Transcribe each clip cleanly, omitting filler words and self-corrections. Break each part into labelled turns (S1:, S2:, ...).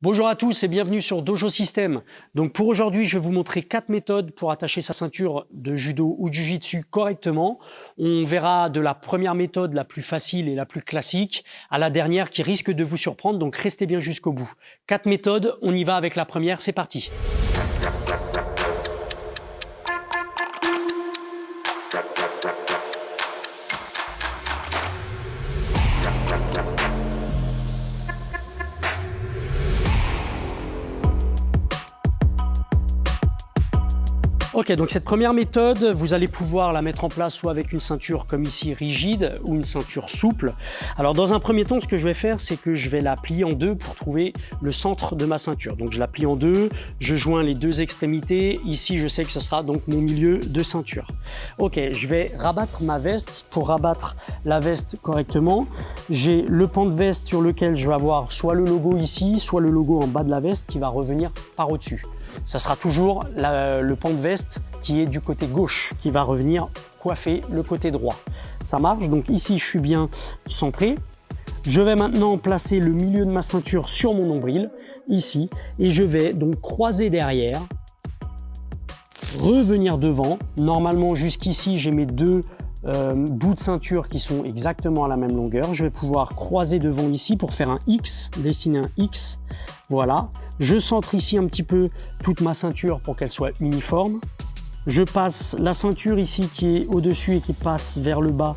S1: Bonjour à tous et bienvenue sur Dojo System. Donc pour aujourd'hui, je vais vous montrer 4 méthodes pour attacher sa ceinture de judo ou de jiu-jitsu correctement. On verra de la première méthode la plus facile et la plus classique à la dernière qui risque de vous surprendre, donc restez bien jusqu'au bout. 4 méthodes, on y va avec la première, c'est parti. Ok, donc cette première méthode, vous allez pouvoir la mettre en place soit avec une ceinture comme ici rigide ou une ceinture souple. Alors dans un premier temps, ce que je vais faire, c'est que je vais la plier en deux pour trouver le centre de ma ceinture. Donc je la plie en deux, je joins les deux extrémités. Ici, je sais que ce sera donc mon milieu de ceinture. Ok, je vais rabattre ma veste. Pour rabattre la veste correctement, j'ai le pan de veste sur lequel je vais avoir soit le logo ici, soit le logo en bas de la veste qui va revenir par au-dessus. Ça sera toujours le pan de veste qui est du côté gauche qui va revenir coiffer le côté droit. Ça marche, donc ici je suis bien centré. Je vais maintenant placer le milieu de ma ceinture sur mon nombril, ici, et je vais donc croiser derrière, revenir devant. Normalement jusqu'ici j'ai mes deux bouts de ceinture qui sont exactement à la même longueur. Je vais pouvoir croiser devant ici pour faire un X, dessiner un X. Voilà, je centre ici un petit peu toute ma ceinture pour qu'elle soit uniforme. Je passe la ceinture ici qui est au-dessus et qui passe vers le bas.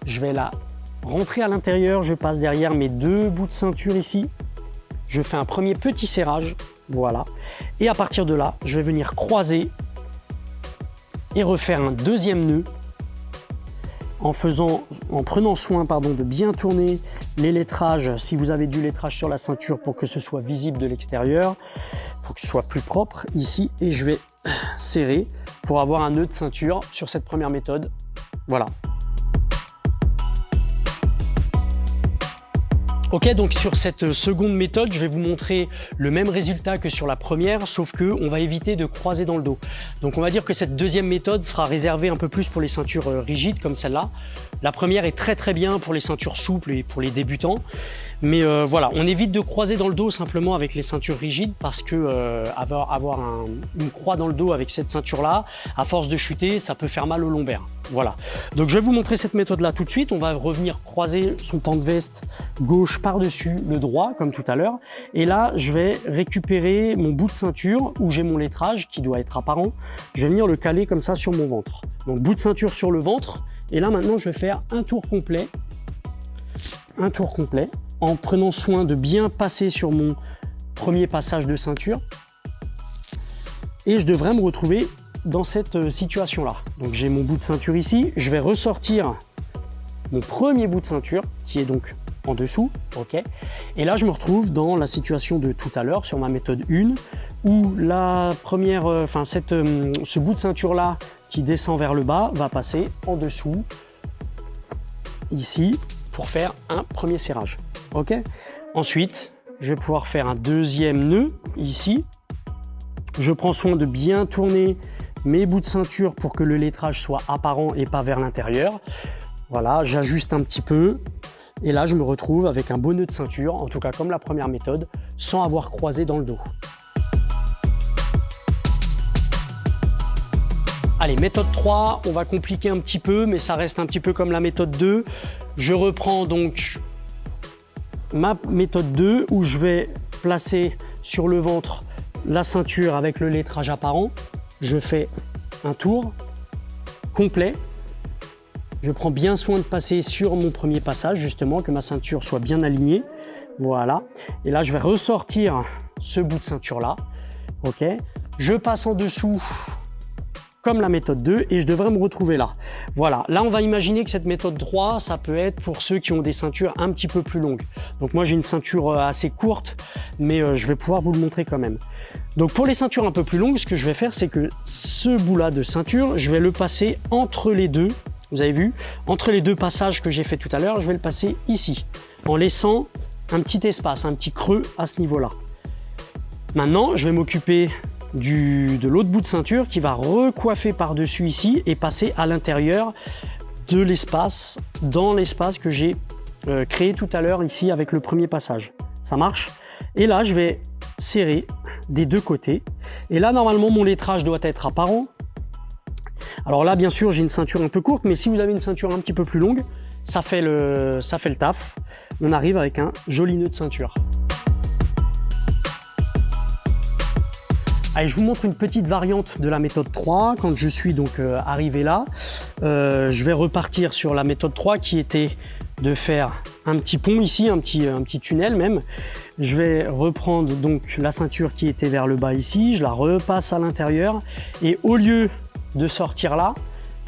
S1: Je vais la rentrer à l'intérieur, je passe derrière mes deux bouts de ceinture ici. Je fais un premier petit serrage, voilà. Et à partir de là, je vais venir croiser et refaire un deuxième nœud en prenant soin de bien tourner les lettrages, si vous avez du lettrage sur la ceinture, pour que ce soit visible de l'extérieur, pour que ce soit plus propre ici, et je vais serrer pour avoir un nœud de ceinture sur cette première méthode. Voilà. Ok, donc sur cette seconde méthode, je vais vous montrer le même résultat que sur la première, sauf que on va éviter de croiser dans le dos. Donc on va dire que cette deuxième méthode sera réservée un peu plus pour les ceintures rigides comme celle-là. La première est très bien pour les ceintures souples et pour les débutants. Mais voilà, on évite de croiser dans le dos simplement avec les ceintures rigides parce que avoir une croix dans le dos avec cette ceinture-là, à force de chuter, ça peut faire mal au lombaire. Voilà. Donc je vais vous montrer cette méthode-là tout de suite. On va revenir croiser son pan de veste gauche par-dessus le droit, comme tout à l'heure. Et là, je vais récupérer mon bout de ceinture où j'ai mon lettrage qui doit être apparent. Je vais venir le caler comme ça sur mon ventre. Donc bout de ceinture sur le ventre. Et là, maintenant, je vais faire un tour complet. Un tour complet. En prenant soin de bien passer sur mon premier passage de ceinture. Et je devrais me retrouver dans cette situation-là. Donc j'ai mon bout de ceinture ici, je vais ressortir mon premier bout de ceinture, qui est donc en dessous, ok. Et là je me retrouve dans la situation de tout à l'heure, sur ma méthode 1, où la première, ce bout de ceinture-là, qui descend vers le bas, va passer en dessous, ici, pour faire un premier serrage. Ok. Ensuite, je vais pouvoir faire un deuxième nœud ici. Je prends soin de bien tourner mes bouts de ceinture pour que le lettrage soit apparent et pas vers l'intérieur. Voilà, j'ajuste un petit peu. Et là, je me retrouve avec un beau nœud de ceinture, en tout cas comme la première méthode, sans avoir croisé dans le dos. Allez, méthode 3, on va compliquer un petit peu, mais ça reste un petit peu comme la méthode 2. Je reprends donc ma méthode 2 où je vais placer sur le ventre la ceinture avec le lettrage apparent. Je fais un tour complet. Je prends bien soin de passer sur mon premier passage, justement, que ma ceinture soit bien alignée. Voilà. Et là, je vais ressortir ce bout de ceinture-là. Ok. Je passe en dessous comme la méthode 2 et je devrais me retrouver là. Voilà, là on va imaginer que cette méthode 3, ça peut être pour ceux qui ont des ceintures un petit peu plus longues. Donc moi j'ai une ceinture assez courte, mais je vais pouvoir vous le montrer quand même. Donc pour les ceintures un peu plus longues, ce que je vais faire, c'est que ce bout-là de ceinture, je vais le passer entre les deux, vous avez vu, entre les deux passages que j'ai fait tout à l'heure, je vais le passer ici, en laissant un petit espace, un petit creux à ce niveau-là. Maintenant, je vais m'occuper de l'autre bout de ceinture qui va recoiffer par-dessus ici et passer à l'intérieur de l'espace, dans l'espace que j'ai créé tout à l'heure ici avec le premier passage. Ça marche? Et là, je vais serrer des deux côtés. Et là, normalement, mon lettrage doit être apparent. Alors là, bien sûr, j'ai une ceinture un peu courte, mais si vous avez une ceinture un petit peu plus longue, ça fait le taf. On arrive avec un joli nœud de ceinture. Allez, je vous montre une petite variante de la méthode 3. Quand je suis donc arrivé là, je vais repartir sur la méthode 3 qui était de faire un petit pont ici, un petit tunnel même. Je vais reprendre donc la ceinture qui était vers le bas ici, je la repasse à l'intérieur et au lieu de sortir là,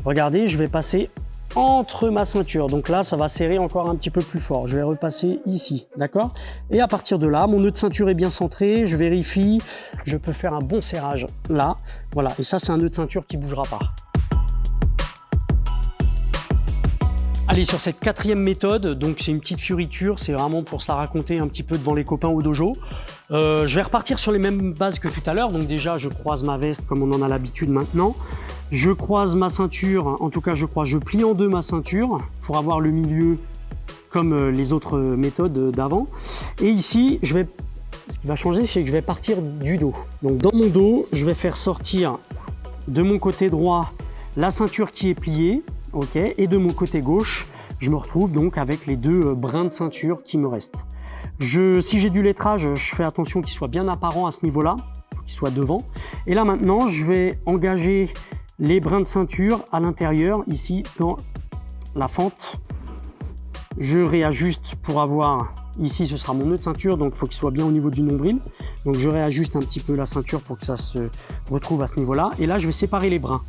S1: regardez, je vais passer entre ma ceinture. Donc là, ça va serrer encore un petit peu plus fort. Je vais repasser ici, d'accord? Et à partir de là, mon nœud de ceinture est bien centré. Je vérifie, je peux faire un bon serrage là. Voilà, et ça, c'est un nœud de ceinture qui ne bougera pas. Allez, sur cette quatrième méthode, donc c'est une petite fioriture, c'est vraiment pour se la raconter un petit peu devant les copains au dojo. Je vais repartir sur les mêmes bases que tout à l'heure. Donc déjà, je croise ma veste comme on en a l'habitude maintenant. Je croise ma ceinture, en tout cas je plie en deux ma ceinture pour avoir le milieu comme les autres méthodes d'avant. Et ici, ce qui va changer, c'est que je vais partir du dos. Donc dans mon dos, je vais faire sortir de mon côté droit la ceinture qui est pliée. Ok, et de mon côté gauche, je me retrouve donc avec les deux brins de ceinture qui me restent. Si j'ai du lettrage, je fais attention qu'il soit bien apparent à ce niveau-là, qu'il soit devant. Et là maintenant, je vais engager les brins de ceinture à l'intérieur, ici dans la fente. Je réajuste pour avoir, ici ce sera mon nœud de ceinture, donc il faut qu'il soit bien au niveau du nombril. Donc je réajuste un petit peu la ceinture pour que ça se retrouve à ce niveau-là. Et là, je vais séparer les brins.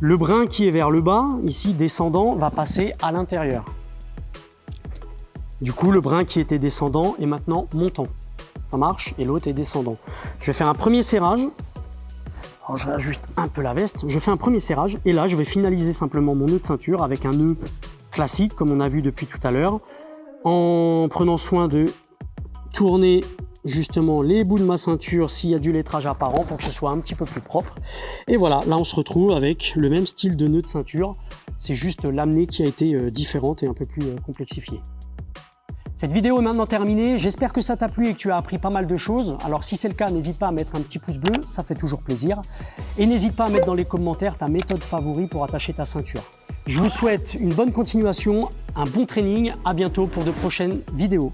S1: Le brin qui est vers le bas, ici descendant, va passer à l'intérieur. Du coup, le brin qui était descendant est maintenant montant. Ça marche, et l'autre est descendant. Je vais faire un premier serrage. Alors, je réajuste un peu la veste. Je fais un premier serrage, et là, je vais finaliser simplement mon nœud de ceinture avec un nœud classique, comme on a vu depuis tout à l'heure, en prenant soin de tourner justement les bouts de ma ceinture s'il y a du lettrage apparent pour que ce soit un petit peu plus propre. Et voilà, là on se retrouve avec le même style de nœud de ceinture, c'est juste l'amenée qui a été différente et un peu plus complexifiée. Cette vidéo est maintenant terminée, j'espère que ça t'a plu et que tu as appris pas mal de choses. Alors si c'est le cas, n'hésite pas à mettre un petit pouce bleu, ça fait toujours plaisir. Et n'hésite pas à mettre dans les commentaires ta méthode favorite pour attacher ta ceinture. Je vous souhaite une bonne continuation, un bon training, à bientôt pour de prochaines vidéos.